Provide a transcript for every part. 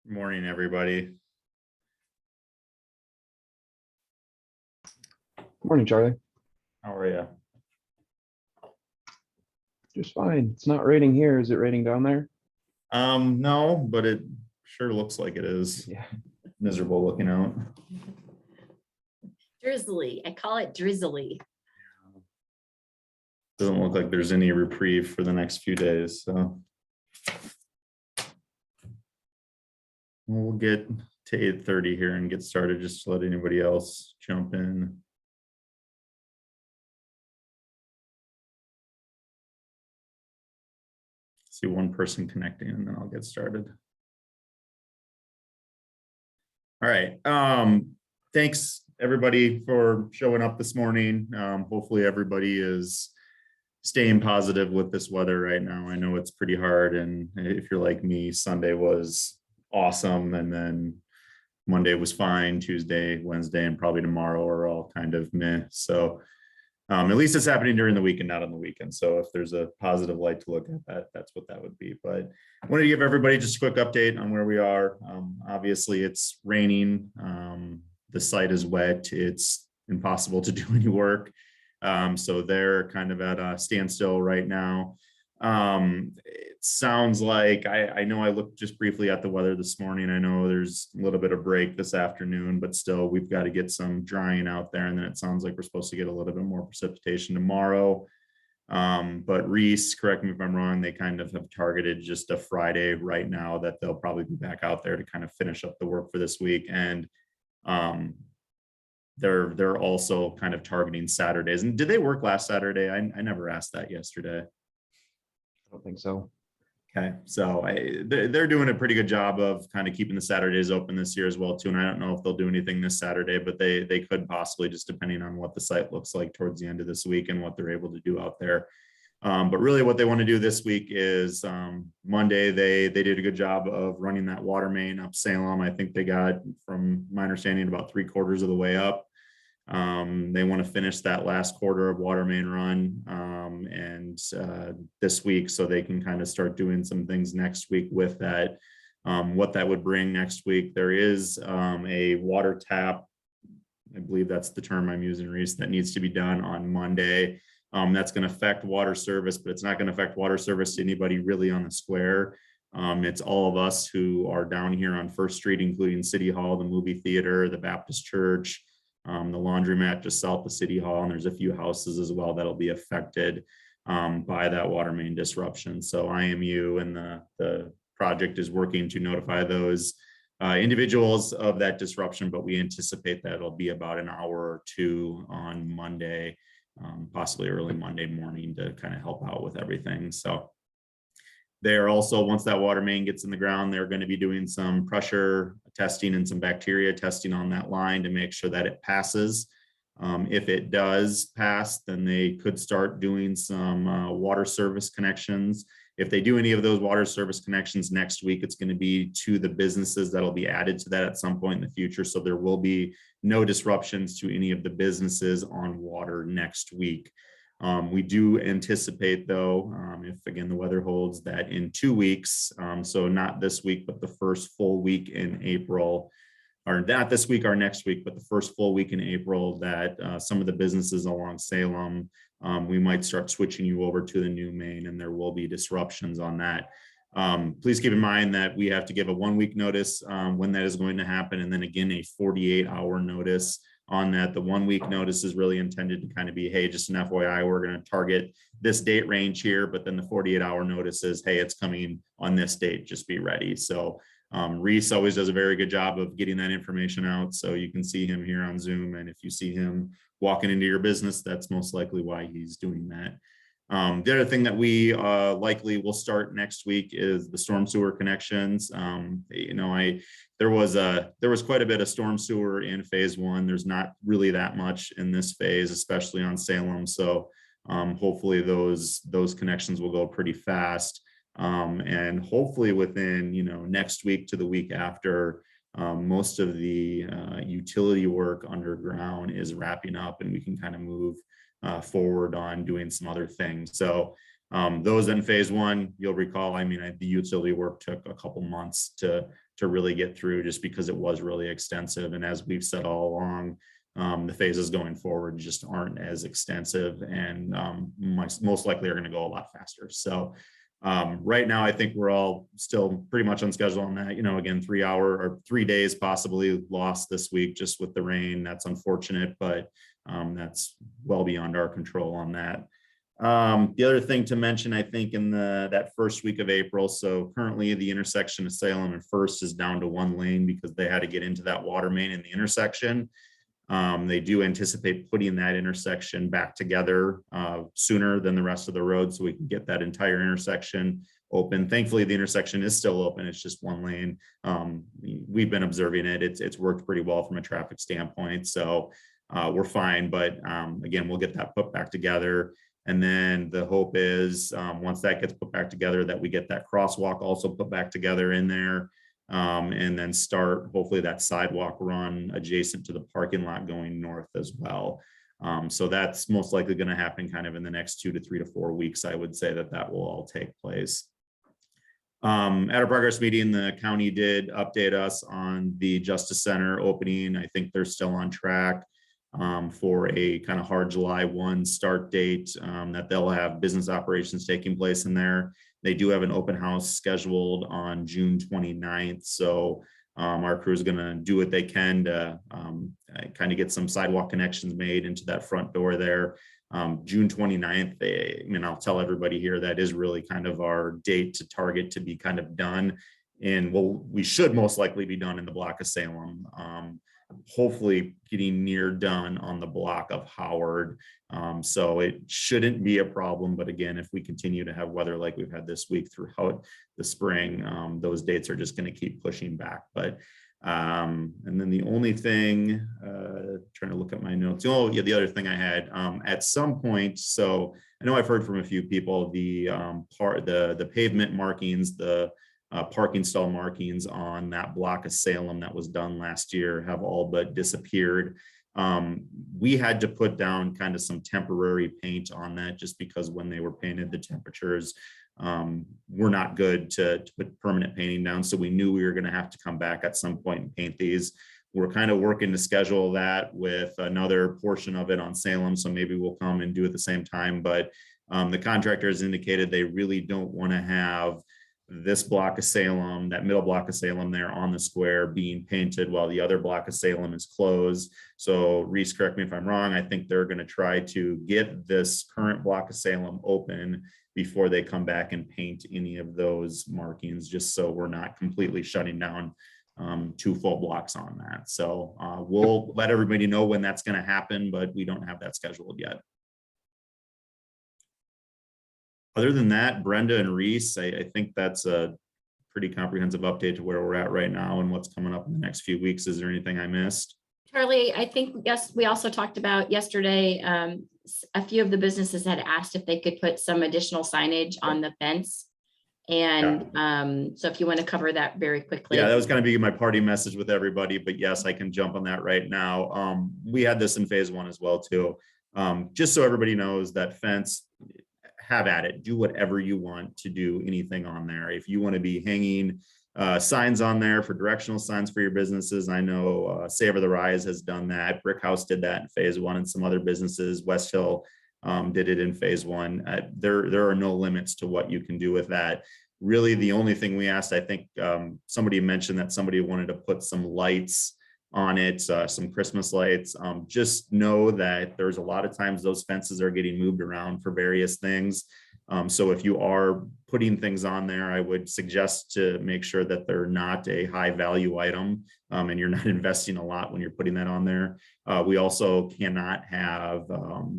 Good morning, everybody. Good morning, Charlie. How are you? Just fine. It's not raining here. Is it raining down there? No, but it sure looks like it is. Yeah. Miserable looking out. Drizzly. I call it drizzly. Doesn't look like there's any reprieve for the next few days, so. We'll get to 8:30 here and get started just to let anybody else jump in. See one person connecting and then I'll get started. All right. Thanks everybody for showing up this morning. Hopefully everybody is staying positive with this weather right now. I know it's pretty hard, and if you're like me, Sunday was awesome, and then Monday was fine, Tuesday, Wednesday, and probably tomorrow are all kind of meh. So at least it's happening during the week and not on the weekend. So if there's a positive light to look at, that's what that would be. But I wanted to give everybody just a quick update on where we are. Obviously it's raining. The site is wet. It's impossible to do any work. So they're kind of at a standstill right now. It sounds like, I know I looked just briefly at the weather this morning. I know there's a little bit of break this afternoon, but still we've got to get some drying out there. And then it sounds like we're supposed to get a little bit more precipitation tomorrow. But Reese, correct me if I'm wrong, they kind of have targeted just a Friday right now that they'll probably be back out there to kind of finish up the work for this week. And they're also kind of targeting Saturdays. And did they work last Saturday? I never asked that yesterday. I don't think so. Okay, so they're doing a pretty good job of kind of keeping the Saturdays open this year as well too. And I don't know if they'll do anything this Saturday, but they could possibly, just depending on what the site looks like towards the end of this week and what they're able to do out there. But really what they want to do this week is Monday, they did a good job of running that water main up Salem. I think they got, from my understanding, about 3/4 of the way up. They want to finish that last quarter of water main run and this week, so they can kind of start doing some things next week with that. What that would bring next week, there is a water tap, I believe that's the term I'm using, Reese, that needs to be done on Monday. That's going to affect water service, but it's not going to affect water service to anybody really on the square. It's all of us who are down here on First Street, including City Hall, the movie theater, the Baptist Church, the laundromat just south of City Hall, and there's a few houses as well that'll be affected by that water main disruption. So IMU and the project is working to notify those individuals of that disruption, but we anticipate that it'll be about an hour or two on Monday, possibly early Monday morning, to kind of help out with everything. So they are also, once that water main gets in the ground, they're going to be doing some pressure testing and some bacteria testing on that line to make sure that it passes. If it does pass, then they could start doing some water service connections. If they do any of those water service connections next week, it's going to be to the businesses that'll be added to that at some point in the future. So there will be no disruptions to any of the businesses on water next week. We do anticipate, though, if again the weather holds, that in 2 weeks, so not this week, but the first full week in April, or not this week or next week, but the first full week in April, that some of the businesses along Salem, we might start switching you over to the new main, and there will be disruptions on that. Please keep in mind that we have to give a 1-week notice when that is going to happen, and then again a 48-hour notice on that. The 1-week notice is really intended to kind of be, hey, just an FYI, we're going to target this date range here, but then the 48-hour notice is, hey, it's coming on this date, just be ready. So Reese always does a very good job of getting that information out, so you can see him here on Zoom, and if you see him walking into your business, that's most likely why he's doing that. The other thing that we likely will start next week is the storm sewer connections. There was quite a bit of storm sewer in phase 1. There's not really that much in this phase, especially on Salem. So hopefully those connections will go pretty fast. And hopefully within, next week to the week after, most of the utility work underground is wrapping up, and we can kind of move forward on doing some other things. So Those in phase one, you'll recall, I mean, the utility work took a couple months to really get through just because it was really extensive. And as we've said all along, the phases going forward just aren't as extensive and most likely are going to go a lot faster. So right now, I think we're all still pretty much on schedule on that. Again, 3 days possibly lost this week just with the rain. That's unfortunate, but that's well beyond our control on that. The other thing to mention, I think, in that first week of April, so currently the intersection of Salem and First is down to 1 lane because they had to get into that water main in the intersection. They do anticipate putting that intersection back together sooner than the rest of the road so we can get that entire intersection open. Thankfully, the intersection is still open. It's just 1 lane. We've been observing it. It's worked pretty well from a traffic standpoint. So we're fine. But again, we'll get that put back together. And then the hope is once that gets put back together, that we get that crosswalk also put back together in there. And then start hopefully that sidewalk run adjacent to the parking lot going north as well. So that's most likely going to happen kind of in the next 2 to 3 to 4 weeks. I would say that will all take place. At our progress meeting, the county did update us on the Justice Center opening. I think they're still on track for a kind of hard July 1 start date, that they'll have business operations taking place in there. They do have an open house scheduled on June 29th. So our crew is going to do what they can to kind of get some sidewalk connections made into that front door there. June 29th, I'll tell everybody here that is really kind of our date to target to be kind of done. And we should most likely be done in the block of Salem. Hopefully getting near done on the block of Howard. So it shouldn't be a problem. But again, if we continue to have weather like we've had this week throughout the spring, those dates are just going to keep pushing back. But and then the only thing, trying to look at my notes. Oh, yeah, the other thing I had at some point. So I know I've heard from a few people, the pavement markings, the parking stall markings on that block of Salem that was done last year have all but disappeared. We had to put down kind of some temporary paint on that just because when they were painted, the temperatures were not good to put permanent painting down. So we knew we were going to have to come back at some point and paint these. We're kind of working to schedule that with another portion of it on Salem. So maybe we'll come and do it at the same time. But the contractor has indicated they really don't want to have this block of Salem, that middle block of Salem there on the square being painted while the other block of Salem is closed. So Reese, correct me if I'm wrong. I think they're going to try to get this current block of Salem open before they come back and paint any of those markings, just so we're not completely shutting down 2 full blocks on that. So we'll let everybody know when that's going to happen, but we don't have that scheduled yet. Other than that, Brenda and Reese, I think that's a pretty comprehensive update to where we're at right now and what's coming up in the next few weeks. Is there anything I missed? Charlie, I think, yes, we also talked about yesterday, a few of the businesses had asked if they could put some additional signage on the fence. And so if you want to cover that very quickly. Yeah, that was going to be my party message with everybody, but yes, I can jump on that right now. We had this in phase 1 as well too. Just so everybody knows, that fence, have at it, do whatever you want to do anything on there. If you want to be hanging signs on there for directional signs for your businesses, I know Savor the Rise has done that. Brick House did that in phase 1, and some other businesses, West Hill did it in phase 1. There are no limits to what you can do with that. Really, the only thing we asked, I think somebody mentioned that somebody wanted to put some lights on it, some Christmas lights. Just know that there's a lot of times those fences are getting moved around for various things. So if you are putting things on there, I would suggest to make sure that they're not a high value item and you're not investing a lot when you're putting that on there. We also cannot have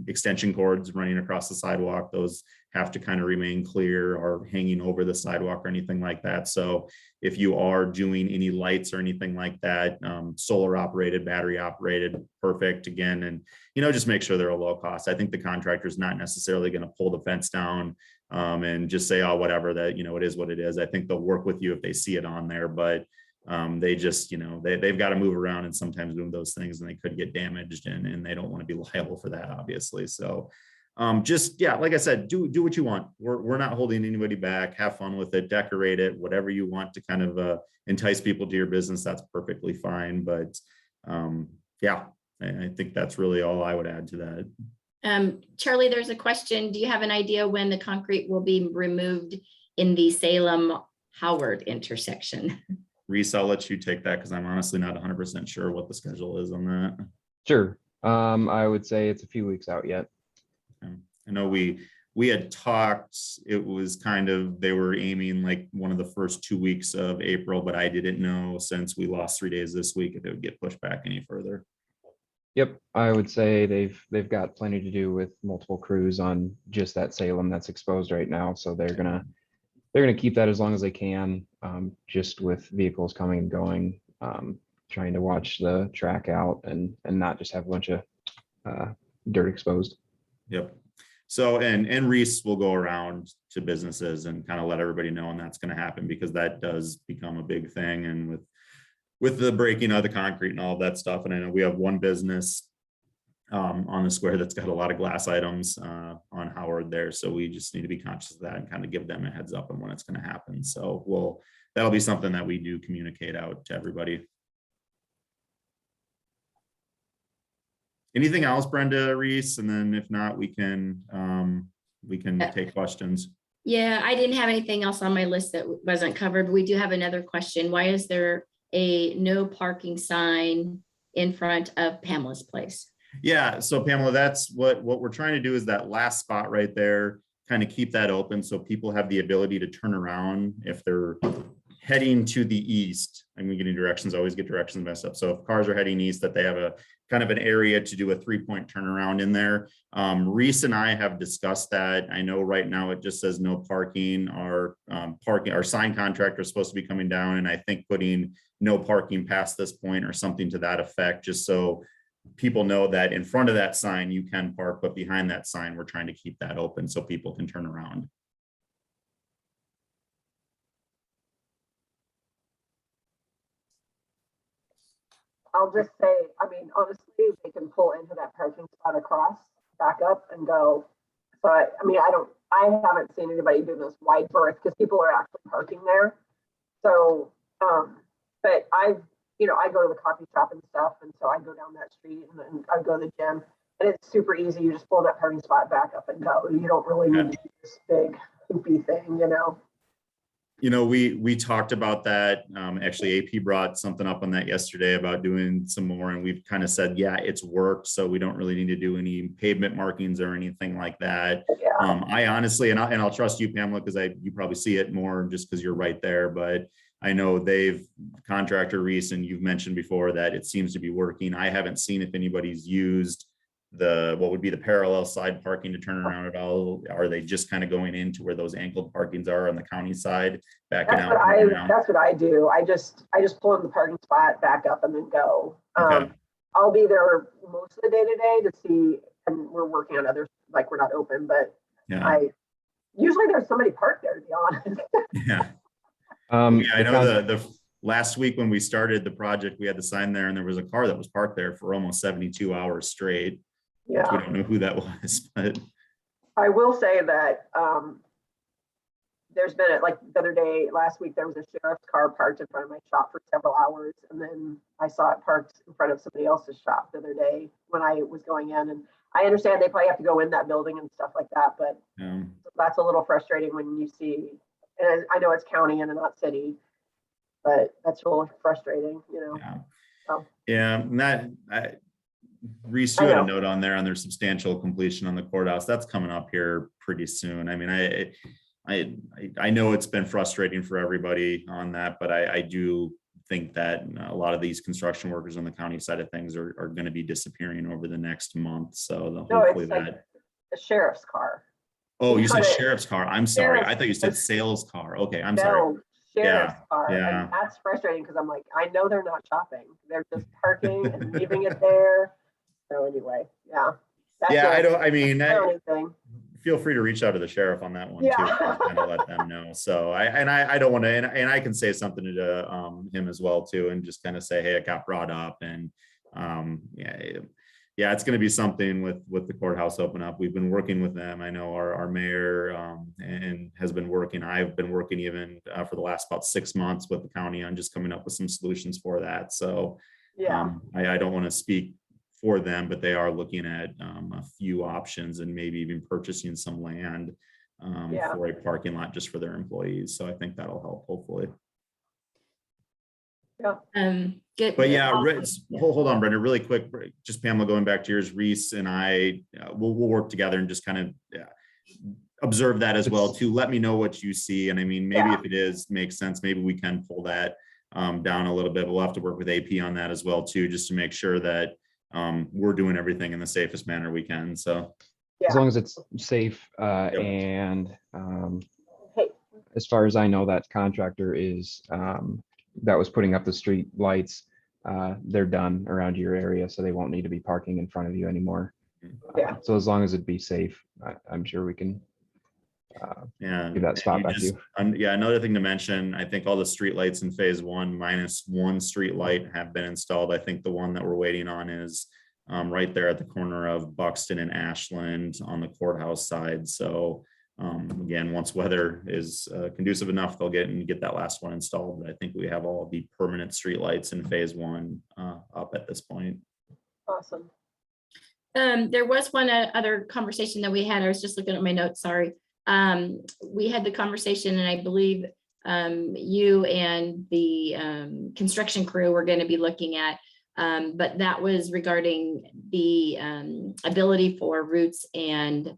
extension cords running across the sidewalk. Those have to kind of remain clear or hanging over the sidewalk or anything like that. So if you are doing any lights or anything like that, solar operated, battery operated, perfect again. And, just make sure they're a low cost. I think the contractor is not necessarily going to pull the fence down and just say, oh, whatever, that, it is what it is. I think they'll work with you if they see it on there, but they just, they've got to move around and sometimes move those things and they could get damaged and they don't want to be liable for that, obviously. So just, yeah, like I said, do what you want. We're not holding anybody back. Have fun with it, decorate it, whatever you want to kind of entice people to your business. That's perfectly fine. But yeah, I think that's really all I would add to that. Charlie, there's a question. Do you have an idea when the concrete will be removed in the Salem Howard intersection? Reese, I'll let you take that because I'm honestly not 100% sure what the schedule is on that. Sure. I would say it's a few weeks out yet. I know we had talked, it was kind of, they were aiming like one of the first 2 weeks of April, but I didn't know since we lost 3 days this week if it would get pushed back any further. Yep, I would say they've got plenty to do with multiple crews on just that Salem that's exposed right now. So they're gonna keep that as long as they can, just with vehicles coming and going, trying to watch the track out and not just have a bunch of dirt exposed. Yep. So, and Reese will go around to businesses and kind of let everybody know, and that's going to happen because that does become a big thing. And with the breaking of the concrete and all of that stuff. And I know we have one business on the square that's got a lot of glass items on Howard there. So we just need to be conscious of that and kind of give them a heads up on when it's going to happen. So that'll be something that we do communicate out to everybody. Anything else, Brenda, Reese? And then if not, we can take questions. Yeah, I didn't have anything else on my list that wasn't covered. We do have another question. Why is there a no parking sign in front of Pamela's place? Yeah, so Pamela, that's what we're trying to do is that last spot right there, kind of keep that open so people have the ability to turn around if they're heading to the east. I'm getting directions, always get directions messed up. So if cars are heading east, that they have a kind of an area to do a 3-point turnaround in there. Reese and I have discussed that. I know right now it just says no parking. Our sign contractor is supposed to be coming down, and I think putting no parking past this point or something to that effect, just so people know that in front of that sign you can park, but behind that sign we're trying to keep that open so people can turn around. I'll just say, I mean, honestly, they can pull into that parking spot across, back up and go. So I mean, I haven't seen anybody do this wide berth because people are actually parking there. So, but I go to the coffee shop and stuff. And so I go down that street and then I go to the gym and it's super easy. You just pull that parking spot back up and go. You don't really need to do this big hoopy thing, We talked about that. Actually, AP brought something up on that yesterday about doing some more, and we've kind of said, yeah, it's worked, so we don't really need to do any pavement markings or anything like that. Yeah. I honestly, and I'll trust you, Pamela, because you probably see it more just because you're right there. But I know contractor Reese, and you've mentioned before that it seems to be working. I haven't seen if anybody's used what would be the parallel side parking to turn around at all. Are they just kind of going into where those angled parkings are on the county side, backing out? That's what I do. I just pull in the parking spot, back up, and then go. Okay. I'll be there most of the day today to see, and we're working on others, like we're not open, but yeah. Usually there's somebody parked there, to be honest. Yeah. I know the last week when we started the project, we had the sign there and there was a car that was parked there for almost 72 hours straight. Yeah. We don't know who that was, but I will say that there's been like the other day, last week, there was a sheriff's car parked in front of my shop for several hours. And then I saw it parked in front of somebody else's shop the other day when I was going in. And I understand they probably have to go in that building and stuff like that, but that's a little frustrating when you see, and I know it's county and not city, but that's a little frustrating, Yeah. So. Yeah, and Reese, you had a note on there on their substantial completion on the courthouse. That's coming up here pretty soon. I mean, I know it's been frustrating for everybody on that, but I do think that a lot of these construction workers on the county side of things are going to be disappearing over the next month. So hopefully like the sheriff's car. Oh, you said sheriff's car. I'm sorry. I thought you said sales car. Okay, I'm sorry. Sheriff's car. Yeah. And that's frustrating because I'm like, I know they're not shopping. They're just parking and leaving it there. So anyway, yeah. Feel free to reach out to the sheriff on that one too, and kind of let them know. So I don't want to, and I can say something to him as well too, and just kind of say, hey, it got brought up, and yeah, it's going to be something with the courthouse open up. We've been working with them. I know our mayor and has been working. I've been working even for the last about 6 months with the county on just coming up with some solutions for that. So Yeah, I don't want to speak for them, but they are looking at a few options and maybe even purchasing some land Yeah. for a parking lot just for their employees. So I think that'll help hopefully. Good. But yeah, Yeah. hold on, Brenda, really quick. Just Pamela, going back to yours, Reese and I, we'll work together and just kind of observe that as well too. Let me know what you see. And I mean, maybe if it makes sense, maybe we can pull that down a little bit. We'll have to work with AP on that as well too, just to make sure that we're doing everything in the safest manner we can. So As long as it's safe, and Hey. as far as I know, that contractor is that was putting up the street lights. They're done around your area, so they won't need to be parking in front of you anymore. Yeah. So as long as it'd be safe, I'm sure we can give that spot back to you. Yeah, another thing to mention, I think all the street lights in phase one minus one street light have been installed. I think the one that we're waiting on is right there at the corner of Buxton and Ashland on the courthouse side. So again, once weather is conducive enough, they'll get that last one installed. But I think we have all the permanent street lights in phase one up at this point. Awesome. There was one other conversation that we had. I was just looking at my notes, sorry. We had the conversation, and I believe you and the construction crew were going to be looking at, but that was regarding the ability for Roots and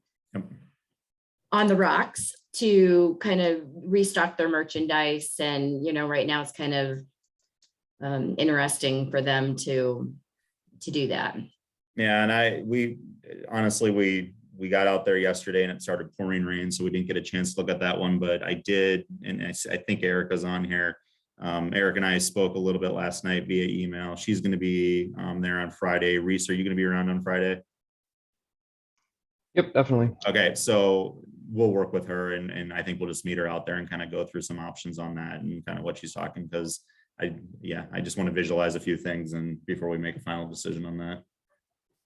On the Rocks to kind of restock their merchandise. And, you know, right now it's kind of interesting for them to do that. Yeah, and we honestly got out there yesterday and it started pouring rain, so we didn't get a chance to look at that one. But I did, and I think Erica's on here. Eric and I spoke a little bit last night via email. She's going to be there on Friday. Reese, are you going to be around on Friday? Yep, definitely. Okay, so we'll work with her, and I think we'll just meet her out there and kind of go through some options on that and kind of what she's talking, because I just want to visualize a few things and before we make a final decision on that.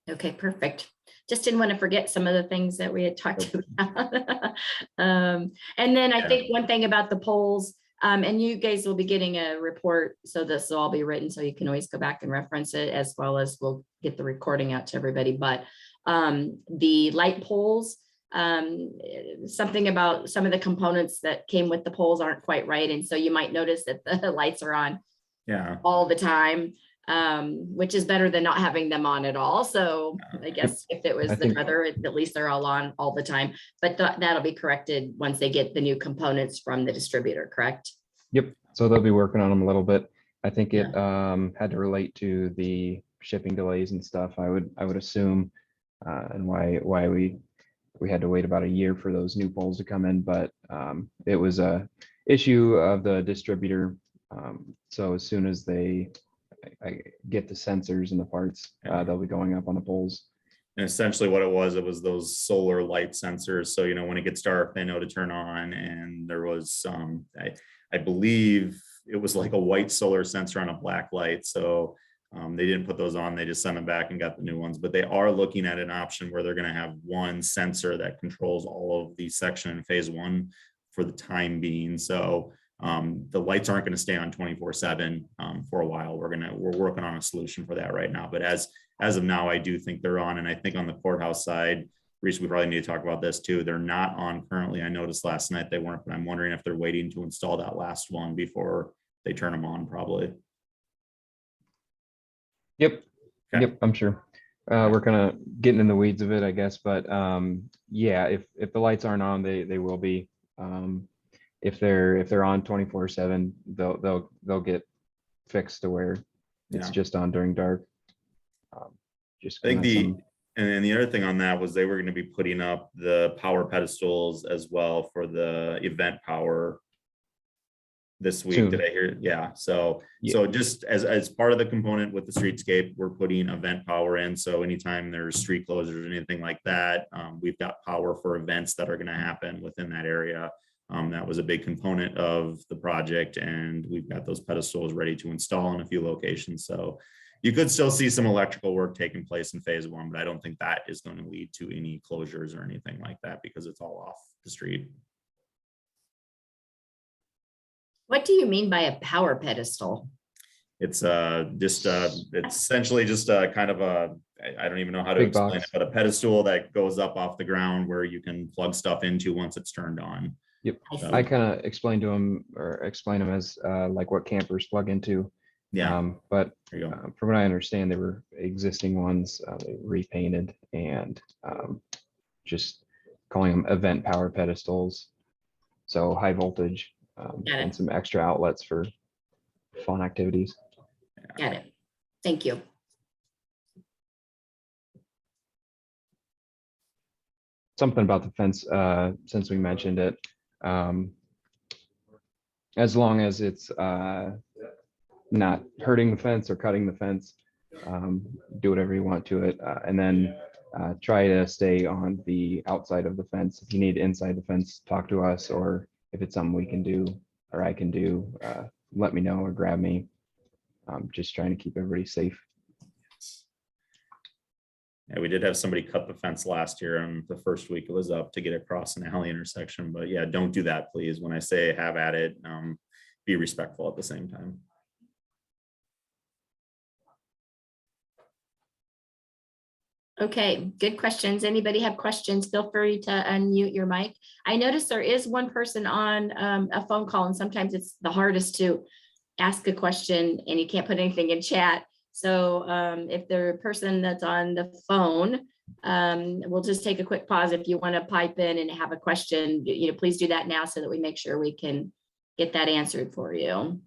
Okay, perfect. Just didn't want to forget some of the things that we had talked about. And then I think one thing about the polls, and you guys will be getting a report, so this will all be written, so you can always go back and reference it, as well as we'll get the recording out to everybody. But the light poles, something about some of the components that came with the poles aren't quite right. And so you might notice that the lights are on all the time, which is better than not having them on at all. So I guess if it was the weather, at least they're all on all the time, but that'll be corrected once they get the new components from the distributor, correct? Yep. So they'll be working on them a little bit. I think it had to relate to the shipping delays and stuff, I would assume, and why we had to wait about a year for those new poles to come in. But it was a issue of the distributor. So as soon as I get the sensors and the parts, they'll be going up on the poles. And essentially what it was those solar light sensors. So, you know, when it gets dark, they know to turn on. And there was I believe it was like a white solar sensor on a black light. So they didn't put those on, they just sent them back and got the new ones. But they are looking at an option where they're going to have one sensor that controls all of the section in phase one for the time being. So the lights aren't going to stay on 24/7 for a while. We're working on a solution for that right now. But as of now, I do think they're on. And I think on the courthouse side, Reese, we probably need to talk about this too. They're not on currently. I noticed last night they weren't, but I'm wondering if they're waiting to install that last one before they turn them on, probably. Yep. Okay. Yep, I'm sure. We're kind of getting in the weeds of it, I guess. But yeah, if the lights aren't on, they will be. If they're on 24/7, they'll get fixed to where it's just on during dark. Just I think and then the other thing on that was they were going to be putting up the power pedestals as well for the event power this week. Did I hear? Yeah. So just as part of the component with the streetscape, we're putting event power in. So anytime there's street closures or anything like that, we've got power for events that are going to happen within that area. That was a big component of the project, and we've got those pedestals ready to install in a few locations. So You could still see some electrical work taking place in phase one, but I don't think that is going to lead to any closures or anything like that because it's all off the street. What do you mean by a power pedestal? It's it's essentially just a kind of a, I don't even know how to Big explain box. it, but a pedestal that goes up off the ground where you can plug stuff into once it's turned on. Yep. So, I kind of explained to them as like what campers plug into. yeah, But there you go. from what I understand, they were existing ones, they repainted and just calling them event power pedestals. So high voltage Got it. and some extra outlets for fun activities. Got it. Thank you. Something about the fence, since we mentioned it, as long as it's not hurting the fence or cutting the fence, do whatever you want to it, and then try to stay on the outside of the fence. If you need inside the fence, talk to us, or if it's something we can do or I can do, let me know or grab me. Just trying to keep everybody safe. Yeah, we did have somebody cut the fence last year on the first week it was up to get across an alley intersection, but yeah, don't do that, please. When I say have at it, be respectful at the same time. Okay, good questions. Anybody have questions? Feel free to unmute your mic. I noticed there is one person on a phone call, and sometimes it's the hardest to ask a question and you can't put anything in chat. So if the person that's on the phone, we'll just take a quick pause. If you want to pipe in and have a question, please do that now so that we make sure we can get that answered for you.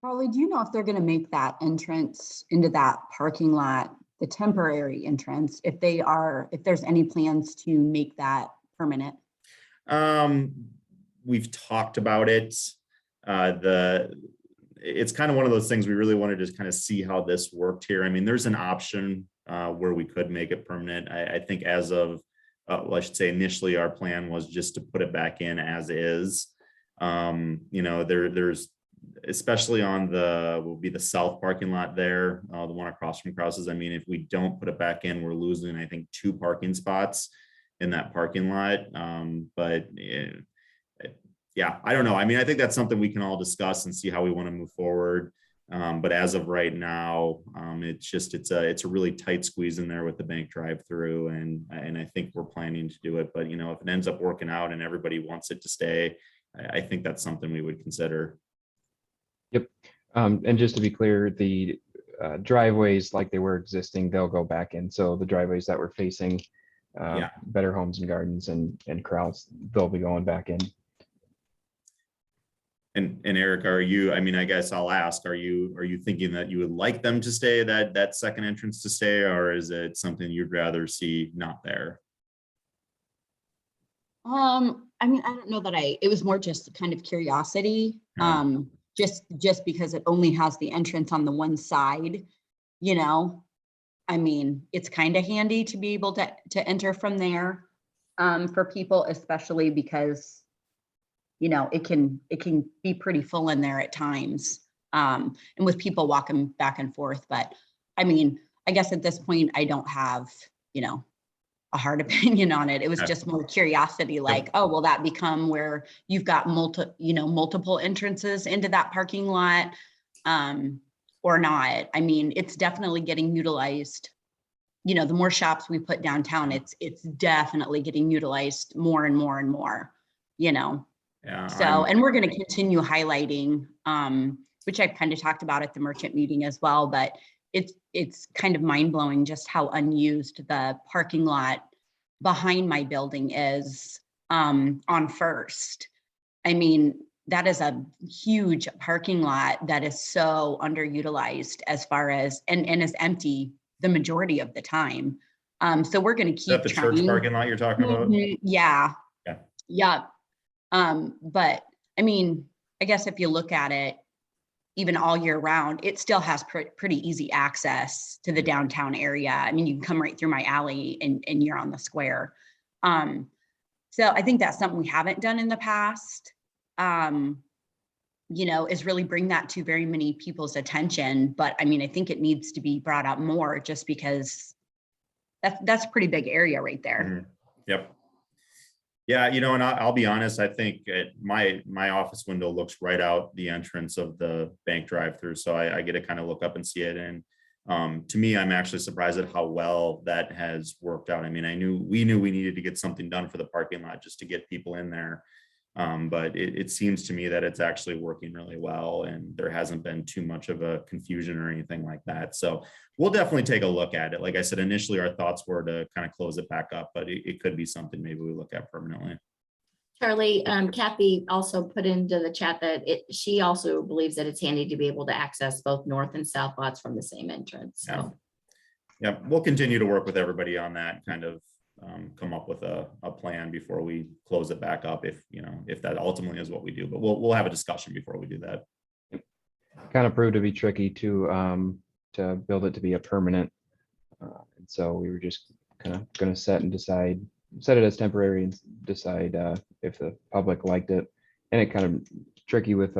Carly, do you know if they're going to make that entrance into that parking lot, the temporary entrance, if there's any plans to make that permanent? We've talked about it. It's kind of one of those things we really wanted to kind of see how this worked here. I mean, there's an option where we could make it permanent. I think as of, well, I should say initially our plan was just to put it back in as is. There's especially on will be the south parking lot there, the one across from Krause's. I mean, if we don't put it back in, we're losing, I think, 2 parking spots in that parking lot. Yeah, I don't know. I mean, I think that's something we can all discuss and see how we want to move forward. But as of right now, it's a really tight squeeze in there with the bank drive-through, and I think we're planning to do it. But if it ends up working out and everybody wants it to stay, I think that's something we would consider. Yep. And just to be clear, the driveways like they were existing, they'll go back in. So the driveways that were facing Better Homes and Gardens and Krause, they'll be going back in. And Eric, I guess I'll ask, are you thinking that you would like them to stay, that second entrance to stay, or is it something you'd rather see not there? I mean, I don't know that it was more just kind of curiosity. Yeah. Just because it only has the entrance on the one side, I mean, it's kind of handy to be able to enter from there for people, especially because it can be pretty full in there at times, and with people walking back and forth. But I mean, I guess at this point, I don't have, a hard opinion on it. It was just more curiosity, like, oh, will that become where you've got multiple entrances into that parking lot, or not? I mean, it's definitely getting utilized. The more shops we put downtown, it's definitely getting utilized more and more and more, Yeah. So, and we're going to continue highlighting, which I kind of talked about at the merchant meeting as well, but it's kind of mind blowing just how unused the parking lot behind my building is, on First. I mean, that is a huge parking lot that is so underutilized as far as, and is empty the majority of the time. So we're going to keep the trying. church parking lot you're talking about? Yeah. Yeah. Yeah. But I mean, I guess if you look at it, even all year round, it still has pretty easy access to the downtown area. I mean, you can come right through my alley and you're on the square. So I think that's something we haven't done in the past. you know, is really bring that to very many people's attention. But I mean, I think it needs to be brought up more just because that's a pretty big area right there. Mhm. Yep. Yeah, you know, and I'll be honest, I think my office window looks right out the entrance of the bank drive-through. So I get to kind of look up and see it. And to me, I'm actually surprised at how well that has worked out. I mean, we knew we needed to get something done for the parking lot just to get people in there. But it seems to me that it's actually working really well, and there hasn't been too much of a confusion or anything like that. So we'll definitely take a look at it. Like I said, initially our thoughts were to kind of close it back up, but it could be something maybe we look at permanently. Charlie, Kathy also put into the chat that she also believes that it's handy to be able to access both north and south lots from the same entrance. So. Yeah, we'll continue to work with everybody on that, kind of come up with a plan before we close it back up, if that ultimately is what we do. But we'll have a discussion before we do that. Kind of proved to be tricky to build it to be a permanent. And so we were just kind of going to set it as temporary and decide if the public liked it. And it kind of tricky with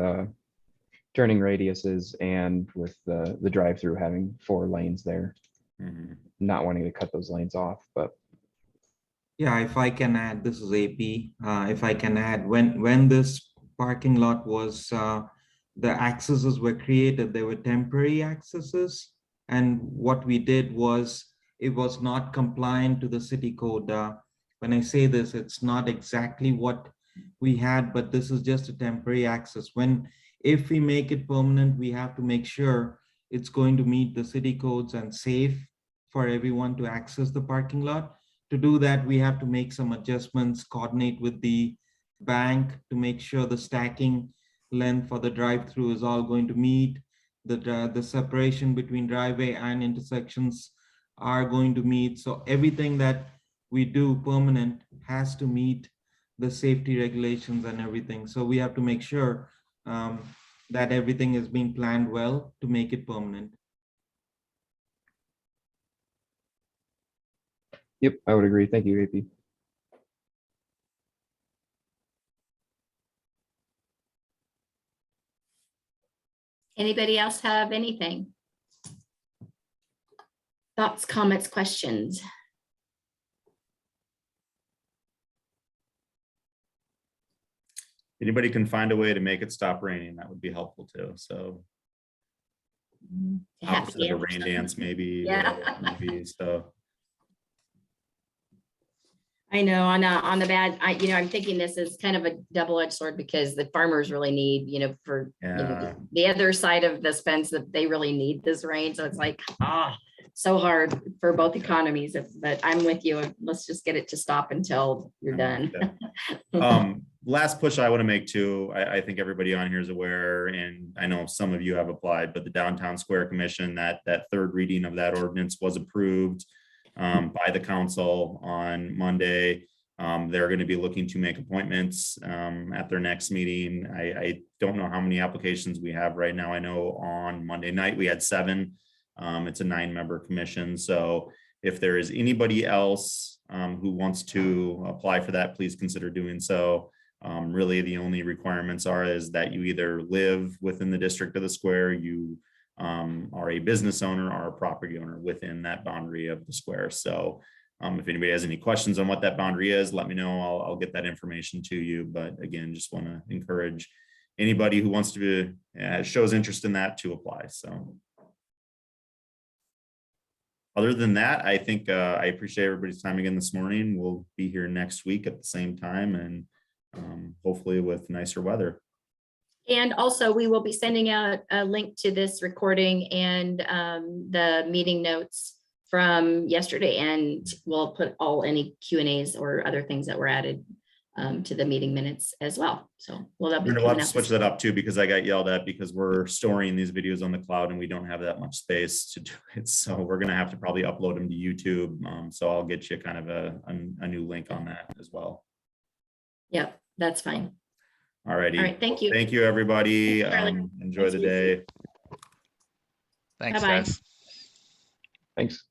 turning radiuses and with the drive-through having 4 lanes there. Mhm. Not wanting to cut those lanes off, but yeah, if I can add, this is AP. If I can add, when this parking lot was, the accesses were created, they were temporary accesses. And what we did was, it was not compliant to the city code. When I say this, it's not exactly what we had, but this is just a temporary access. If we make it permanent, we have to make sure it's going to meet the city codes and safe for everyone to access the parking lot. To do that, we have to make some adjustments, coordinate with the bank to make sure the stacking length for the drive-through is all going to meet. The separation between driveway and intersections are going to meet. So everything that we do permanent has to meet the safety regulations and everything. So we have to make sure that everything is being planned well to make it permanent. yep, I would agree. Thank you, AP. Anybody else have anything? Thoughts, comments, questions? Anybody can find a way to make it stop raining, that would be helpful too. So opposite of a rain dance, maybe. Yeah. Maybe so. I know on the bad, I'm thinking this is kind of a double-edged sword because the farmers really need, Yeah. the other side of this fence, that they really need this rain. So it's like, so hard for both economies. But I'm with you. Let's just get it to stop until you're done. Last push I want to make too, I think everybody on here is aware, and I know some of you have applied, but the Downtown Square Commission, that third reading of that ordinance was approved by the council on Monday. They're going to be looking to make appointments at their next meeting. I don't know how many applications we have right now. I know on Monday night we had 7. It's a 9-member commission. So if there is anybody else who wants to apply for that, please consider doing so. Really, the only requirements is that you either live within the district of the square, you are a business owner or a property owner within that boundary of the square. So if anybody has any questions on what that boundary is, let me know. I'll get that information to you. But again, just want to encourage anybody who wants to shows interest in that to apply. So other than that, I think I appreciate everybody's time again this morning. We'll be here next week at the same time, and hopefully with nicer weather. And also, we will be sending out a link to this recording and the meeting notes from yesterday, and we'll put any Q&As or other things that were added to the meeting minutes as well. So we'll have to switch that up too, because I got yelled at because we're storing these videos on the cloud and we don't have that much space to do it. So we're going to have to probably upload them to YouTube. So I'll get you kind of a new link on that as well. Yep, that's fine. All righty. All right, thank you. Thank you, everybody. Charlie. Enjoy the day. Thanks, Bye-bye. guys. Thanks.